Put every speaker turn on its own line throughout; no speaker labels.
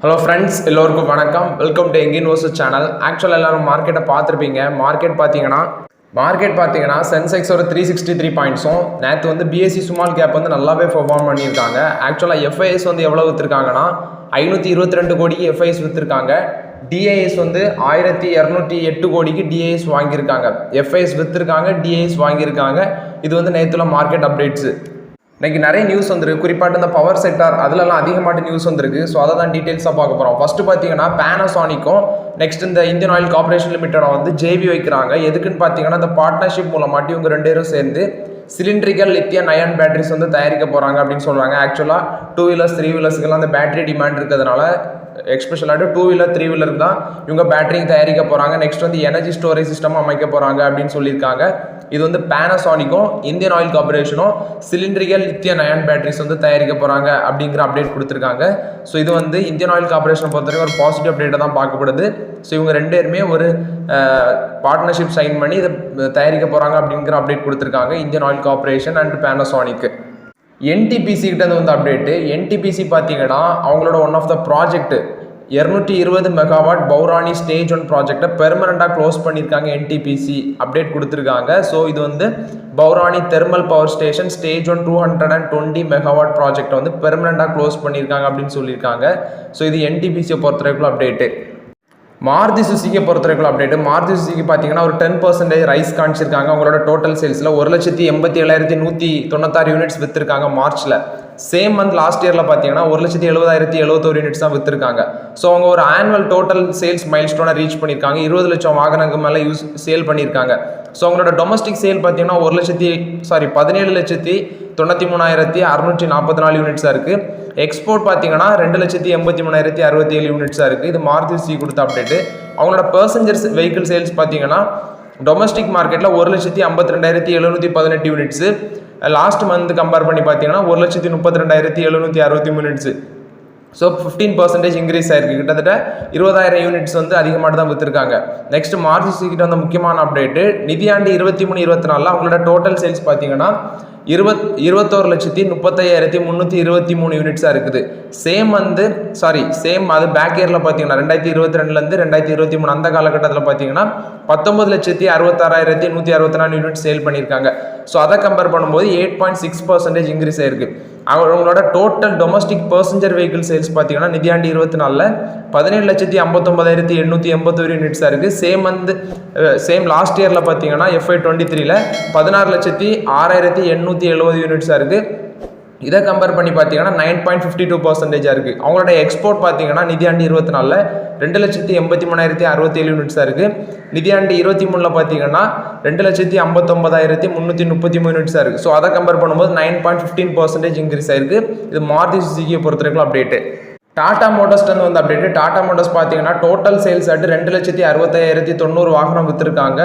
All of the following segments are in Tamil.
ஹலோ ஃப்ரெண்ட்ஸ், எல்லோருக்கும் வணக்கம். Welcome to young investor channel. ஆக்சுவலாக எல்லாரும் மார்க்கெட்டை பார்த்துருப்பீங்க. மார்க்கெட் பார்த்தீங்கன்னா சென்செக்ஸ் ஒரு 363 பாயிண்ட்ஸும், நேற்று வந்து பிஎஸ்சி ஸ்மால் கேப் வந்து நல்லாவே பெர்ஃபார்ம் பண்ணியிருக்காங்க. ஆக்சுவலாக எஃப்ஐஎஸ் வந்து எவ்வளோ விற்றுருக்காங்கன்னா 522 கோடிக்கு எஃப்ஐஎஸ் விற்றுருக்காங்க. டிஐஎஸ் வந்து 1208 கோடிக்கு டிஐஎஸ் வாங்கியிருக்காங்க. எஃப்ஐஎஸ் விற்றுருக்காங்க, டிஐஎஸ் வாங்கியிருக்காங்க. இது வந்து நேற்றுல மார்க்கெட் அப்டேட்ஸு. இன்றைக்கி நிறைய நியூஸ் வந்துருக்கு, குறிப்பாட்டு இந்த பவர் செக்டார் அதிலெல்லாம் அதிகமாட்டு நியூஸ் வந்துருக்கு. ஸோ அதை தான் டீட்டெயில்ஸாக பார்க்க போகிறோம். ஃபஸ்ட்டு பார்த்தீங்கன்னா பேனாசானிக்கும் நெக்ஸ்ட் இந்த இந்தியன் ஆயில் கார்பரேஷன் லிமிட்டடை வந்து ஜேவி வைக்கிறாங்க. எதுக்குன்னு பார்த்தீங்கன்னா இந்த பார்ட்னர்ஷிப் மூலமாட்டி இவங்க 2 பேரும் சேர்ந்து சிலிண்ட்ரிக்கல் லித்தியம் அயன் பேட்டரிஸ் வந்து தயாரிக்க போகிறாங்க அப்படின்னு சொல்கிறாங்க. ஆக்சுவலாக 2 வீலர்ஸ் 3 வீலர்ஸ்க்கெல்லாம் அந்த பேட்டரி டிமாண்ட் இருக்கிறதுனால எக்ஸ்பெஷலாக 2 வீலர் 3 வீலருக்கு தான் இவங்க பேட்டரி தயாரிக்க போகிறாங்க. நெக்ஸ்ட் வந்து எனர்ஜி ஸ்டோரேஜ் சிஸ்டம் அமைக்க போகிறாங்க அப்படின்னு சொல்லியிருக்காங்க. இது வந்து பேனாசானிக்கும் இந்தியன் ஆயில் கார்பரேஷனும் சிலிண்ட்ரிக்கல் லித்தியம் அயன் பேட்டரிஸ் வந்து தயாரிக்க போகிறாங்க அப்படிங்கிற அப்டேட் கொடுத்துருக்காங்க. ஸோ இது வந்து இந்தியன் ஆயில் கார்பரேஷனை பொறுத்தவரைக்கும் ஒரு பாசிட்டிவ் அப்டேட்டை தான் பார்க்கப்படுது. ஸோ இவங்க 2 பேருமே ஒரு பார்ட்னர்ஷிப் சைன் பண்ணி இதை தயாரிக்க போகிறாங்க அப்படிங்கிற அப்டேட் கொடுத்துருக்காங்க இந்தியன் ஆயில் கார்பரேஷன் அண்ட் பேனாசானிக்கு. என்டிபிசி கிட்ட வந்து அப்டேட்டு. என்டிபிசி பார்த்தீங்கன்னா அவங்களோட one of the project 220 megawatt Barauni stage 1 ப்ராஜெக்டை பெர்மனண்டாக க்ளோஸ் பண்ணியிருக்காங்க. என்டிபிசி அப்டேட் கொடுத்துருக்காங்க. ஸோ இது வந்து Barauni thermal power station stage 1 220 megawatt ப்ராஜெக்டை வந்து பெர்மனண்டாக க்ளோஸ் பண்ணியிருக்காங்க அப்படின்னு சொல்லியிருக்காங்க. ஸோ இது என்டிபிசியை பொறுத்தவரைக்கும் அப்டேட்டு. மாருதி சுசுகியை பொறுத்தவரைக்கும் அப்டேட்டு. மாருதி சுசுகி பார்த்தீங்கன்னா ஒரு 10% ரைஸ் காமிச்சிருக்காங்க. அவங்களோட டோட்டல் சேல்ஸில் 1,87,796 யூனிட்ஸ் விற்றுருக்காங்க மார்ச்சில். சேம் மந்த் லாஸ்ட் இயரில் பார்த்தீங்கன்னா 1,70,071 யூனிட்ஸ் தான் விற்றுருக்காங்க. ஸோ அவங்க ஒரு ஆனுவல் டோட்டல் சேல்ஸ் மைல்ஸ்டோனை ரீச் பண்ணியிருக்காங்க. 20 லட்சம் வாகனங்கள் மேலே சேல் பண்ணியிருக்காங்க. ஸோ அவங்களோட டொமஸ்டிக் சேல் பார்த்தீங்கன்னா 17,93,644 யூனிட்ஸாக இருக்குது. எக்ஸ்போர்ட் பார்த்தீங்கன்னா 2,83,067 யூனிட்ஸாக இருக்குது. இது மாருதி சுசுகி கொடுத்த அப்டேட்டு. அவங்களோட பர்சஞ்சர்ஸ் வெஹிக்கிள் சேல்ஸ் பார்த்தீங்கன்னா டொமஸ்டிக் மார்க்கெட்டில் 1,52,718 யூனிட்ஸு. லாஸ்ட் மந்த் கம்பேர் பண்ணி பார்த்தீங்கன்னா 1,32,763 யூனிட்ஸு. ஸோ 15% இன்க்ரீஸ் ஆயிருக்கு. கிட்டத்தட்ட 20,000 யூனிட்ஸ் வந்து அதிகமாக தான் விற்றுருக்காங்க. நெக்ஸ்ட் மாருதி சுசுகிட்ட வந்து முக்கியமான அப்டேட்டு. நிதியாண்டு 23-24 அவங்களோட டோட்டல் சேல்ஸ் பார்த்தீங்கன்னா 21,35,323 யூனிட்ஸாக இருக்குது. சேம் அது பேக் இயரில் பார்த்தீங்கன்னா 2022 2023 அந்த காலகட்டத்தில் பார்த்தீங்கன்னா 19,66,164 யூனிட் சேல் பண்ணியிருக்காங்க. ஸோ அதை கம்பேர் பண்ணும்போது 8.6% இன்க்ரீஸ் ஆயிருக்கு. அவங்களோட டோட்டல் டொமஸ்டிக் பர்சஞ்சர் வெஹிக்கிள் சேல்ஸ் பார்த்தீங்கன்னா நிதியாண்டு 24 17,59,881 யூனிட்ஸாக இருக்குது. சேம் லாஸ்ட் இயரில் பார்த்தீங்கன்னா FY23 16,06,870 யூனிட்ஸாக இருக்குது. இதை கம்பேர் பண்ணி பார்த்தீங்கன்னா 9.52% இருக்குது. அவங்களோட எக்ஸ்போர்ட் பார்த்தீங்கன்னா நிதியாண்டு 24 2,83,067 யூனிட்ஸாக இருக்குது. நிதியாண்டு 23 பார்த்தீங்கன்னா 2,59,333 யூனிட்ஸாக இருக்குது. ஸோ அதை கம்பேர் பண்ணும்போது 9.15% இன்க்ரீஸ் ஆயிருக்கு. இது மாருதி சுசுகியை பொறுத்தவரைக்கும் அப்டேட்டு. டாடா மோட்டர்ஸ் வந்து அப்டேட்டு. டாடா மோட்டர்ஸ் பார்த்தீங்கன்னா டோட்டல் சேல்ஸ் 2,65,90 வாகனம் விற்றுருக்காங்க.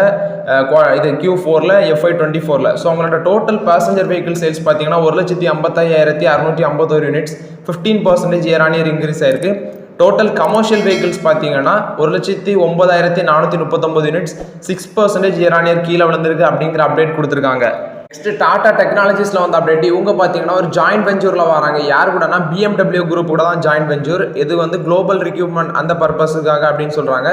இது Q4 FY24. ஸோ அவங்களோட டோட்டல் பேசஞ்சர் வெஹிக்கிள் சேல்ஸ் பார்த்தீங்கன்னா 1,55,651 units 15% year on year increase ஆயிருக்கு. டோட்டல் கமர்ஷியல் வெஹிக்கிள்ஸ் பார்த்தீங்கன்னா 1,09,439 யூனிட்ஸ் 6% இயர் ஆன் இயர் கீழே விழுந்திருக்கு அப்படிங்கிற அப்டேட் கொடுத்துருக்காங்க. நெக்ஸ்ட் டாடா டெக்னாலஜிஸில் வந்து அப்டேட். இவங்க பார்த்தீங்கன்னா ஒரு ஜாயின்ட் வெஞ்சூரில் வராங்க. யார் கூடனா BMW குரூப் கூட தான் ஜாயின்ட் வெஞ்சூர். இது வந்து குளோபல் ரிக்யூப்மெண்ட் அந்த பர்பஸுக்காக அப்படின்னு சொல்கிறாங்க.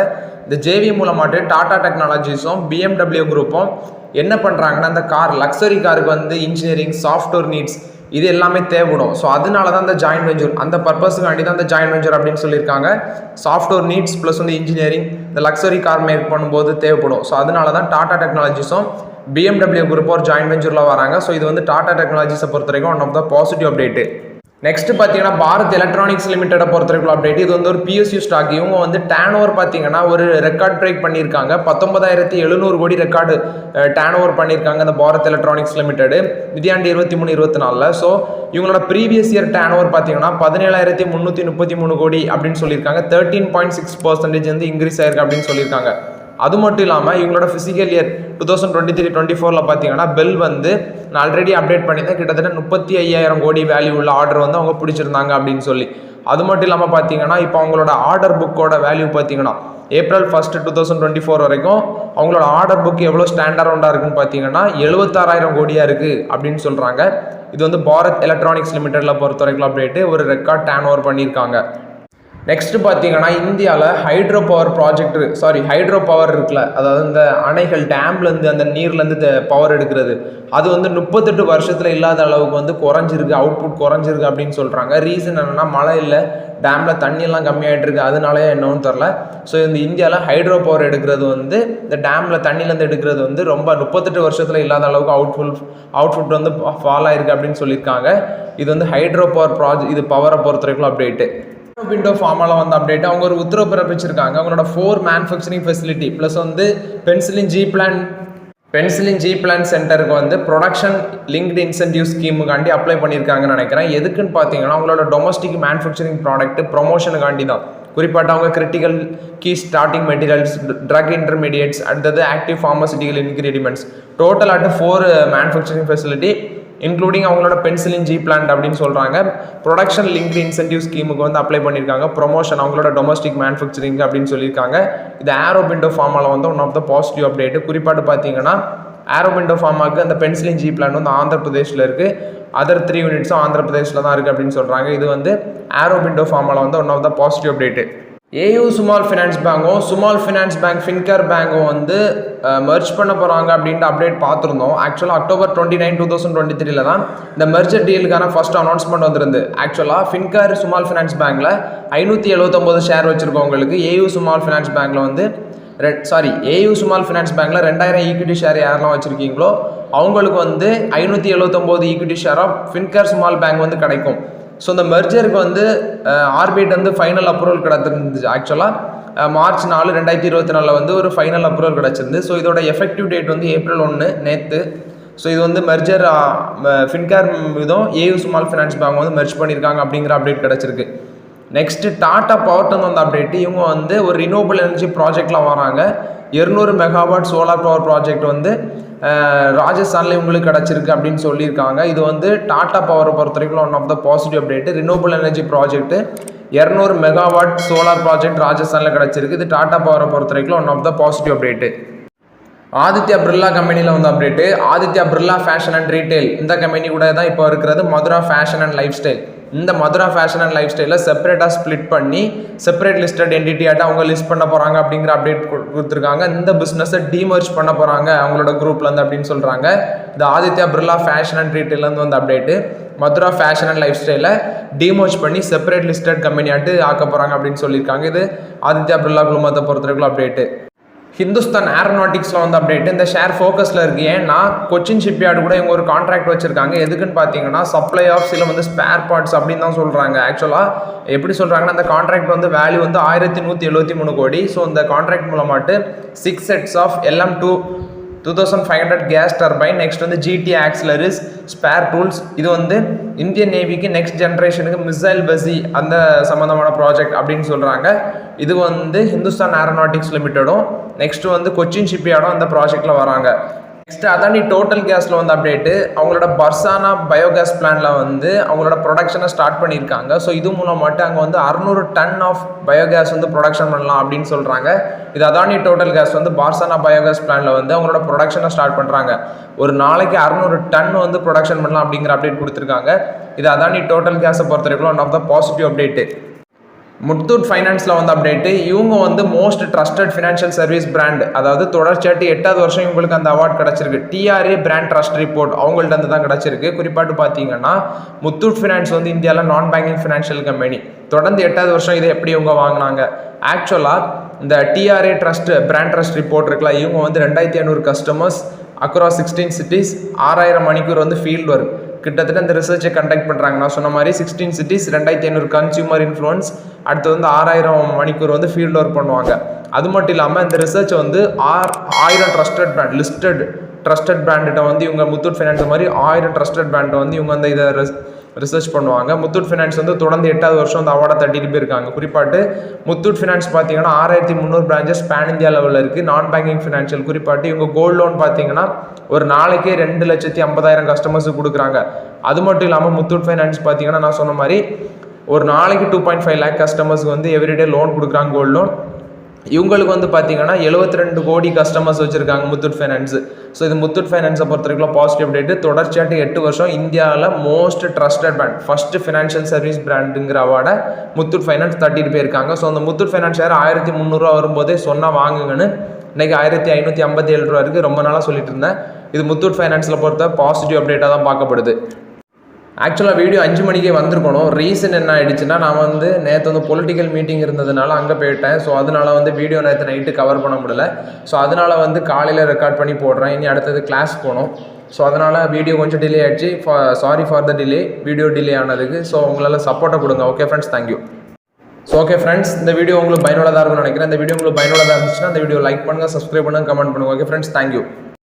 இந்த ஜேவி மூலமாட்டு டாடா டெக்னாலஜிஸும் BMW குரூப்பும் என்ன பண்ணுறாங்கன்னா இந்த லக்ஸரி காருக்கு வந்து இன்ஜினியரிங் சாஃப்ட்வேர் நீட்ஸ் இது எல்லாமே தேவைப்படும். ஸோ அதனால தான் இந்த ஜாயின்ட் வெஞ்சூர் அந்த பர்பஸுக்காண்டி தான் இந்த ஜாயின்ட் வெஞ்சூர் அப்படின்னு சொல்லியிருக்காங்க. சாஃப்ட்வேர் நீட்ஸ் ப்ளஸ் வந்து இன்ஜினியரிங் இந்த லக்ஸரி கார் மேக் பண்ணும்போது தேவைப்படும். ஸோ அதனால தான் டாடா டெக்னாலஜிஸும் BMW குரூப் ஒரு ஜாயின்ட் வெஞ்சூரில் வராங்க. ஸோ இது வந்து டாடா டெக்னாலஜிஸை பொறுத்த வரைக்கும் one of the positive update. Next பார்த்தீங்கன்னா பாரத் எலக்ட்ரானிக்ஸ் லிமிட்டடை பொறுத்த வரைக்கும் அப்டேட். இது வந்து ஒரு PSU ஸ்டாக். இவங்க வந்து டேன் ஓவர் பார்த்தீங்கன்னா ஒரு ரெக்கார்ட் பிரேக் பண்ணியிருக்காங்க. 19,700 கோடி ரெக்கார்டு டேன் ஓவர் பண்ணியிருக்காங்க இந்த பாரத் எலக்ட்ரானிக்ஸ் லிமிடெடு நிதியாண்டு 23-24. ஸோ இவங்களோட ப்ரீவியஸ் இயர் டேன் ஓவர் பார்த்தீங்கன்னா 17,333 கோடி அப்படின்னு சொல்லியிருக்காங்க. 13.6% வந்து இன்க்ரீஸ் ஆயிருக்கு அப்படின்னு சொல்லியிருக்காங்க. அது மட்டும் இல்லாமல் இவங்களோட ஃபிசிக்கல் இயர் 2023-24 பார்த்தீங்கன்னா பெல் வந்து நான் ஆல்ரெடி அப்டேட் பண்ணியிருந்தேன். கிட்டத்தட்ட 35,000 கோடி வேல்யூ உள்ள ஆர்டர் வந்து அவங்க பிடிச்சிருந்தாங்க அப்படின்னு சொல்லி. அது மட்டும் இல்லாமல் பார்த்தீங்கன்னா இப்போ அவங்களோட ஆர்டர் புக்கோட வேல்யூ பார்த்தீங்கன்னா April 1, 2024 வரைக்கும் அவங்களோட ஆர்டர் புக் எவ்வளோ ஸ்டாண்டர்டாக இருக்குன்னு பார்த்தீங்கன்னா 76,000 கோடியாக இருக்குது அப்படின்னு சொல்கிறாங்க. இது வந்து பாரத் எலக்ட்ரானிக்ஸ் லிமிடெடில் பொறுத்த வரைக்கும் அப்டேட்டு ஒரு ரெக்கார்ட் டேன் ஓவர் பண்ணியிருக்காங்க. நெக்ஸ்ட்டு பார்த்தீங்கன்னா இந்தியாவில் ஹைட்ரோ பவர் இருக்குல்ல, அதாவது இந்த அணைகள் டேம்லேருந்து அந்த நீர்லேருந்து பவர் எடுக்கிறது, அது வந்து 38 வருஷத்தில் இல்லாத அளவுக்கு வந்து குறைஞ்சிருக்கு, அவுட்புட் குறைஞ்சிருக்கு அப்படின்னு சொல்கிறாங்க. ரீசன் என்னென்னா மழை இல்லை, டேமில் தண்ணியெல்லாம் கம்மியாகிட்டு இருக்குது, அதனாலே என்னன்னு தெரில. ஸோ இந்த இந்தியாவில் ஹைட்ரோ பவர் எடுக்கிறது வந்து இந்த டேமில் தண்ணியிலேருந்து எடுக்கிறது வந்து ரொம்ப 38 வருஷத்தில் இல்லாத அளவுக்கு அவுட்புட் வந்து ஃபால் ஆயிருக்கு அப்படின்னு சொல்லியிருக்காங்க. இது வந்து ஹைட்ரோ பவர் இது பவரை பொறுத்த வரைக்கும் அப்டேட்டு. விண்டோ ஃபார்மால வந்து அப்டேட் அவங்க ஒரு உத்தரவு பிறப்பிச்சிருக்காங்க. அவங்களோட 4 மேனுஃபேக்சரிங் ஃபெசிலிட்டி ப்ளஸ் வந்து பென்சிலின் ஜி பிளான் சென்டருக்கு வந்து ப்ரொடக்ஷன் லிங்க்டு இன்சென்டிவ் ஸ்கீமுக்காண்டி அப்ளை பண்ணியிருக்காங்கன்னு நினைக்கிறேன். எதுக்குன்னு பார்த்தீங்கன்னா அவங்களோட டொமஸ்டிக் மேனுஃபேக்சரிங் ப்ராடக்ட் ப்ரொமோஷனுக்காண்டி தான். குறிப்பாட்ட அவங்க critical key starting materials, drug intermediates, அடுத்தது ஆக்டிவ் ஃபார்மசிட்டிக்கல் இன்கிரீடியன்ட்ஸ், டோட்டலாட்டு 4 மேனுஃபேக்சரிங் ஃபெசிலிட்டி இன்க்ளூடிங் அவங்களோட பென்சிலின் ஜி பிளான்ட் அப்படின்னு சொல்கிறாங்க. ப்ரொடக்ஷன் லிங்க்டு இன்சென்டிவ் ஸ்கீமுக்கு வந்து அப்ளை பண்ணியிருக்காங்க. ப்ரொமோஷன் அவங்களோட டொமஸ்டிக் மேனுஃபேக்சரிங் அப்படின்னு சொல்லியிருக்காங்க. இது ஆரோபிண்டோ ஃபார்மாவில் வந்து one of the positive update. குறிப்பாட்டு பார்த்தீங்கன்னா ஆரோபிண்டோ ஃபார்மாவுக்கு அந்த பென்சிலின் ஜி பிளான்ட் வந்து ஆந்திர பிரதேஷில் இருக்குது, அதர் 3 யூனிட்ஸும் ஆந்திர பிரதேஷில் தான் இருக்குது அப்படின்னு சொல்கிறாங்க. இது வந்து ஆரோபிண்டோ ஃபார்மாவில் வந்து one of the positive update. AU small finance பேங்கும் ஸ்மால் ஃபினான்ஸ் பேங்க் ஃபின்கேர் பேங்கும் வந்து மெர்ஜ் பண்ண போகிறாங்க அப்படின்ட்டு அப்டேட் பார்த்துருந்தோம். ஆக்சுவலாக October 29, 2023 தான் இந்த மெர்ஜர் டீலுக்கான ஃபர்ஸ்ட் அனௌன்ஸ்மெண்ட் வந்திருந்து. ஆக்சுவலாக ஃபின்கேர் ஸ்மால் ஃபினான்ஸ் பேங்க்கில் 579 ஷேர் வச்சுருக்கவங்களுக்கு ஏயு ஸ்மால் ஃபினான்ஸ் பேங்க்கில் வந்து ஏயு ஸ்மால் ஃபினான்ஸ் பேங்க்கில் 2000 ஈக்விட்டி ஷேர் யாரெல்லாம் வச்சுருக்கீங்களோ அவங்களுக்கு வந்து 579 ஈக்விட்டி ஷேராக ஃபின்கேர் ஸ்மால் பேங்க் வந்து கிடைக்கும். ஸோ இந்த மெர்ஜருக்கு வந்து ஆர்பிஐ வந்து ஃபைனல் அப்ரூவல் கிடச்சிருந்துச்சு. ஆக்சுவலாக March 4, 2024 வந்து ஒரு ஃபைனல் அப்ரூவல் கிடச்சிருந்து. ஸோ இதோட எஃபெக்டிவ் டேட் வந்து April 1 நேற்று. ஸோ இது வந்து மெர்ஜர் ஃபின்கேர் இதுவும் ஏயு ஸ்மால் ஃபினான்ஸ் பேங்க் வந்து மெர்ஜ் பண்ணியிருக்காங்க அப்படிங்கிற அப்டேட் கிடச்சிருக்கு. நெக்ஸ்ட்டு டாடா பவர்டன் வந்து அப்டேட். இவங்க வந்து ஒரு ரினியூவபிள் எனர்ஜி ப்ராஜெக்டில் வராங்க. 200 மெகாவாட் சோலார் பவர் ப்ராஜெக்ட் வந்து ராஜஸ்தானில் இவங்களுக்கு கிடச்சிருக்கு அப்படின்னு சொல்லியிருக்காங்க. இது வந்து டாடா பவரை பொறுத்த வரைக்கும் one of the positive update. Renewable energy project 200 megawatt solar project ராஜஸ்தானில் கிடச்சிருக்கு. இது டாடா பவரை பொறுத்த வரைக்கும் one of the positive update. Aditya Birla கம்பெனியில் வந்து update. Aditya Birla fashion and retail இந்த கம்பெனி கூட தான் இப்போ இருக்கிறது Madura fashion and lifestyle. இந்த மதுரா ஃபேஷன் அண்ட் லைஃப் ஸ்டைலில் செப்பரேட்டாக ஸ்ப்ளிட் பண்ணி செப்பரேட் லிஸ்டட் என்டிட்டியாட்ட அவங்க லிஸ்ட் பண்ண போகிறாங்க அப்படிங்கிற அப்டேட் கொடுத்துருக்காங்க. இந்த பிஸ்னஸை டீமர்ஜ் பண்ண போகிறாங்க அவங்களோட குரூப்லேருந்து அப்படின்னு சொல்கிறாங்க. இது ஆதித்யா பிர்லா ஃபேஷன் அண்ட் ரீட்டைலேருந்து வந்து update. Madura fashion and life ஸ்டைலை டீமர்ஜ் பண்ணி செப்பரேட் லிஸ்டட் கம்பெனியாட்டு ஆக்க போகிறாங்க அப்படின்னு சொல்லியிருக்காங்க. இது ஆதித்யா பிர்லா குழுமத்தை பொறுத்தவரைக்கும் அப்டேட்டு. ஹிந்துஸ்தான் ஏரோநாட்டிக்ஸில் வந்து அப்டேட். இந்த ஷேர் ஃபோக்கஸில் இருக்குது. ஏன்னா கொச்சின் ஷிப்யார்டு கூட இவங்க ஒரு கான்ட்ராக்ட் வச்சுருக்காங்க. எதுக்குன்னு பார்த்தீங்கன்னா சப்ளை ஆஃப் சில வந்து ஸ்பேர் பார்ட்ஸ் அப்படின்னு தான் சொல்கிறாங்க. ஆக்சுவலாக எப்படி சொல்கிறாங்கன்னா அந்த கான்ட்ராக்ட் வந்து வேல்யூ வந்து 1173 கோடி. ஸோ இந்த கான்ட்ராக்ட் மூலமாட்டு 6 sets of LM2 2500 gas turbine, next வந்து GT ஆக்சிலரிஸ், ஸ்பேர் டூல்ஸ், இது வந்து இந்தியன் நேவிக்கு நெக்ஸ்ட் ஜென்ரேஷனுக்கு மிசைல் பசி அந்த சம்மந்தமான ப்ராஜெக்ட் அப்படின்னு சொல்கிறாங்க. இது வந்து ஹிந்துஸ்தான் ஏரோநாட்டிக்ஸ் லிமிட்டடும் நெக்ஸ்ட் வந்து கொச்சின் ஷிப்யார்டும் அந்த ப்ராஜெக்டில் வராங்க. நெக்ஸ்ட் அதானி டோட்டல் கேஸில் வந்து அப்டேட்டு. அவங்களோட பர்சானா பயோகேஸ் பிளான்ல வந்து அவங்களோட ப்ரொடக்ஷனை ஸ்டார்ட் பண்ணியிருக்காங்க. ஸோ இது மூலம் மட்டும் அங்கே வந்து 600 டன் ஆஃப் பயோகேஸ் வந்து ப்ரொடக்ஷன் பண்ணலாம் அப்படின்னு சொல்கிறாங்க. இது அதானி டோட்டல் கேஸ் வந்து பர்சானா பயோகேஸ் பிளான்ல வந்து அவங்களோட ப்ரொடக்ஷனை ஸ்டார்ட் பண்ணுறாங்க. ஒரு நாளைக்கு 600 டன் வந்து ப்ரொடக்ஷன் பண்ணலாம் அப்படிங்கிற அப்டேட் கொடுத்துருக்காங்க. இது அதானி டோட்டல் கேஸை பொறுத்த வரைக்கும் one of the positive update. Muthoot ஃபைனான்ஸில் வந்து அப்டேட்டு. இவங்க வந்து most trusted financial service brand, அதாவது தொடர்ச்சியாட்டு 8வது வருஷம் இவங்களுக்கு அந்த அவார்ட் கிடச்சிருக்கு. TRA பிராண்ட் ட்ரஸ்ட் ரிப்போர்ட் அவங்கள்ட்ட வந்து தான் கிடச்சிருக்கு. குறிப்பாட்டு பார்த்தீங்கன்னா முத்தூட் ஃபினான்ஸ் வந்து இந்தியாவில் நான் பேங்கிங் ஃபினான்ஷியல் கம்பெனி. தொடர்ந்து 8வது வருஷம் இதை எப்படி இவங்க வாங்கினாங்க? ஆக்சுவலாக இந்த TRA பிராண்ட் ட்ரஸ்ட் ரிப்போர்ட் இருக்குல்ல, இவங்க வந்து 2500 கஸ்டமர்ஸ் அக்ராஸ் 16 சிட்டிஸ், 6000 மணிக்கூர் வந்து ஃபீல்டு ஒர்க் கிட்டத்தட்ட இந்த ரிசர்ச்சை கண்டக்ட் பண்ணுறாங்க. நான் சொன்ன மாதிரி 16 சிட்டிஸ், 2500 கன்சியூமர் இன்ஃப்ளூயன்ஸ், அடுத்து வந்து 6000 மணிக்கூர் வந்து ஃபீல்டு ஒர்க் பண்ணுவாங்க. அது மட்டும் இல்லாமல் இந்த ரிசர்ச்சை வந்து 1000 ட்ரஸ்டட் பிராண்ட் ட்ரஸ்டட் பிராண்ட்ட வந்து இவங்க முத்தூட் ஃபைனான்ஸ் மாதிரி 1000 ட்ரஸ்டட் பிராண்டை வந்து இவங்க வந்து இதை ரிசர்ச் பண்ணுவாங்க. முத்தூட் ஃபைனான்ஸ் வந்து தொடர்ந்து 8வது வருஷம் அந்த அவார்டை தட்டிட்டு போயிருக்காங்க. குறிப்பாட்டு முத்தூட் ஃபைனான்ஸ் பார்த்தீங்கன்னா 6300 பிரான்ச்சஸ் பேன் இந்தியா லெவலில் இருக்குது. நான் பேங்கிங் ஃபினான்ஷியல் குறிப்பாட்டு இவங்க கோல்டு லோன் பார்த்தீங்கன்னா ஒரு நாளைக்கே 2,50,000 கஸ்டமர்ஸுக்கு கொடுக்குறாங்க. அது மட்டும் இல்லாமல் முத்தூட் ஃபைனான்ஸ் பார்த்தீங்கன்னா நான் சொன்ன மாதிரி ஒரு நாளைக்கு 2.5 lakh கஸ்டமர்ஸ்க்கு வந்து எவ்ரிடே லோன் கொடுக்குறாங்க கோல்டு லோன். இவங்களுக்கு வந்து பார்த்தீங்கன்னா 72 கோடி கஸ்டமர்ஸ் வச்சுருக்காங்க முத்தூட் ஃபைனான்ஸ். ஸோ இது முத்தூட் ஃபைனான்ஸை பொறுத்த வரைக்கும் பாசிட்டிவ் அப்டேட். தொடர்ச்சியாட்டு 8 வருஷம் இந்தியாவில் most trusted brand, first financial service பிராண்டுங்கிற அவார்டை முத்தூட் ஃபைனான்ஸ் தட்டிட்டு போயிருக்காங்க. ஸோ அந்த முத்தூட் ஃபைனான்ஸ் ஷேர் 1300 வரும்போதே சொன்னால் வாங்குங்கன்னு இன்றைக்கி 1557 ரூபா இருக்குது. ரொம்ப நாளாக சொல்லிட்டு இருந்தேன். இது முத்தூட் ஃபைனான்ஸில் பொறுத்த பாசிட்டிவ் அப்டேட்டாக தான் பார்க்கப்படுது. ஆக்சுவலாக வீடியோ 5 மணிக்கே வந்திருக்கணும். ரீசன் என்ன ஆகிடுச்சுன்னா, நான் வந்து நேற்று வந்து பொலிட்டிக்கல் மீட்டிங் இருந்ததுனால அங்கே போயிட்டேன். ஸோ அதனால் வந்து வீடியோ நேற்று நைட்டு கவர் பண்ண முடியல. ஸோ அதனால் வந்து காலையில் ரெக்கார்ட் பண்ணி போடுறேன். இனி அடுத்தது கிளாஸ் போகணும். ஸோ அதனால் வீடியோ கொஞ்சம் டிலே ஆகிடுச்சு. Sorry for the delay, video delay ஆனதுக்கு. ஸோ உங்களால் சப்போர்ட்டை கொடுங்க. Okay friends, thank you. So okay friends, இந்த வீடியோ உங்களுக்கு பயனுள்ளதாக இருக்கும்னு நினைக்கிறேன். இந்த வீடியோ உங்களுக்கு பயனுள்ளதாக இருந்துச்சுன்னா இந்த வீடியோ லைக் பண்ணுங்கள், சப்ஸ்கிரைப் பண்ணுங்கள், கமெண்ட் பண்ணுங்கள். Okay friends, thank you.